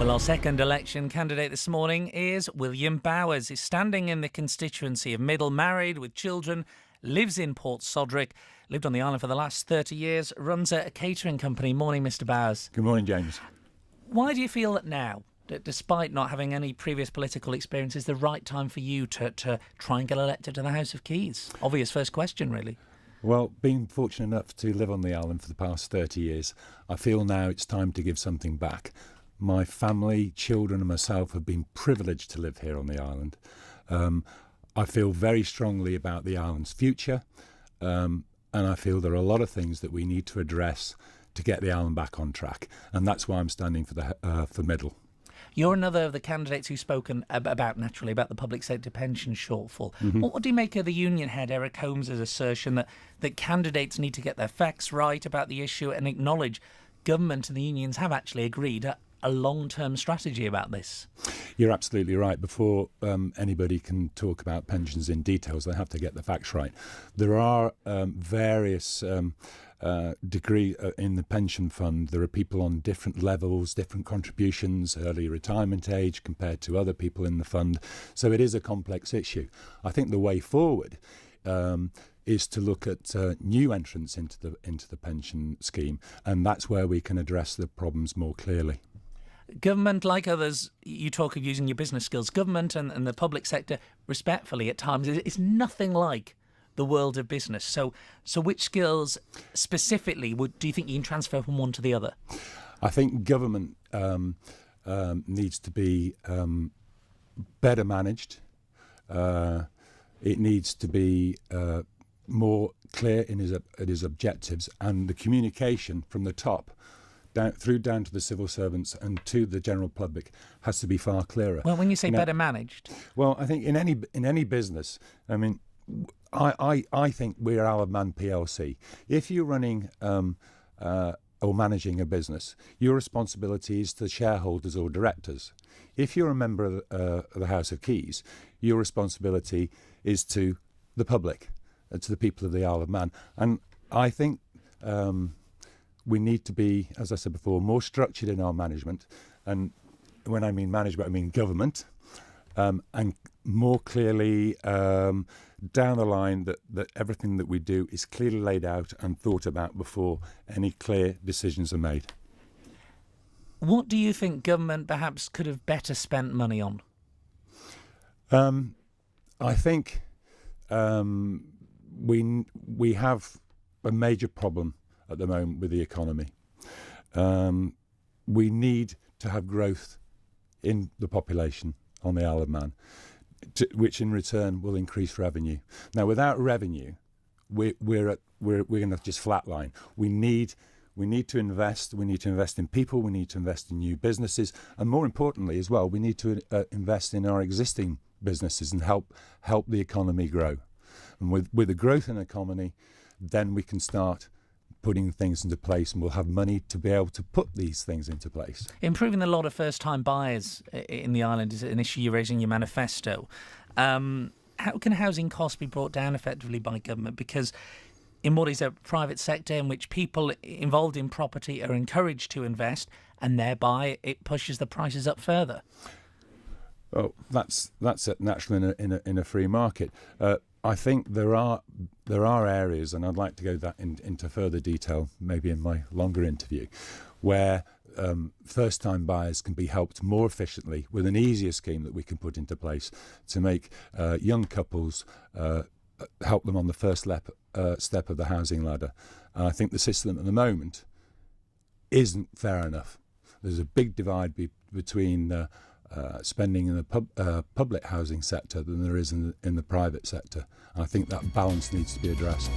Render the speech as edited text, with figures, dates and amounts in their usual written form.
Well, our second election candidate this morning is William Bowers. He's standing in the constituency of Middle, married with children, lives in Port Sodrick, lived on the island for the last 30 years, runs a catering company. Morning, Mr. Bowers. Good morning, James. Why do you feel that now, despite not having any previous political experience, is the right time for you to try and get elected to the House of Keys? Obvious first question, really. Well, being fortunate enough to live on the island for the past 30 years, I feel now it's time to give something back. My family, children and myself have been privileged to live here on the island. I feel very strongly about the island's future, and I feel there are a lot of things that we need to address to get the island back on track, and that's why I'm standing for Middle. You're another of the candidates who's spoken about the public sector pension shortfall. Mm-hmm. What do you make of the union head, Eric Holmes' assertion that candidates need to get their facts right about the issue and acknowledge government and the unions have actually agreed a long-term strategy about this? You're absolutely right. Before anybody can talk about pensions in details, they have to get the facts right. There are various degree in the pension fund. There are people on different levels, different contributions, early retirement age compared to other people in the fund. So it is a complex issue. I think the way forward is to look at new entrants into the pension scheme, and that's where we can address the problems more clearly. Government, like others, you talk of using your business skills. Government and the public sector, respectfully at times, is nothing like the world of business. So which skills specifically do you think you can transfer from one to the other? I think government needs to be better managed. It needs to be more clear in his objectives, and the communication from the top down to the civil servants and to the general public has to be far clearer. Well, when you say better managed, well, I think in any business, I mean, I think we're Isle of Man PLC. If you're running or managing a business, your responsibility is to shareholders or directors. If you're a member of the House of Keys, your responsibility is to the public, to the people of the Isle of Man. And I think we need to be, as I said before, more structured in our management. And when I mean management, I mean government. And more clearly down the line that everything that we do is clearly laid out and thought about before any clear decisions are made. What do you think government perhaps could have better spent money on? I think we have a major problem at the moment with the economy. We need to have growth in the population on the Isle of Man, which in return will increase revenue. Now, without revenue, we're going to just flatline. We need to invest. We need to invest in people. We need to invest in new businesses, and more importantly, as well, we need to invest in our existing businesses and help the economy grow. And with the growth in the economy, then we can start putting things into place, and we'll have money to be able to put these things into place. Improving the lot of first-time buyers in the island is an issue you raise in your manifesto. How can housing costs be brought down effectively by government? Because in what is a private sector in which people involved in property are encouraged to invest, and thereby it pushes the prices up further. Well, that's natural in a free market. I think there are areas, and I'd like to go into further detail maybe in my longer interview, where first-time buyers can be helped more efficiently with an easier scheme that we can put into place to make young couples help them on the first step of the housing ladder. And I think the system at the moment isn't fair enough. There's a big divide between spending in the public housing sector than there is in the private sector. And I think that balance needs to be addressed.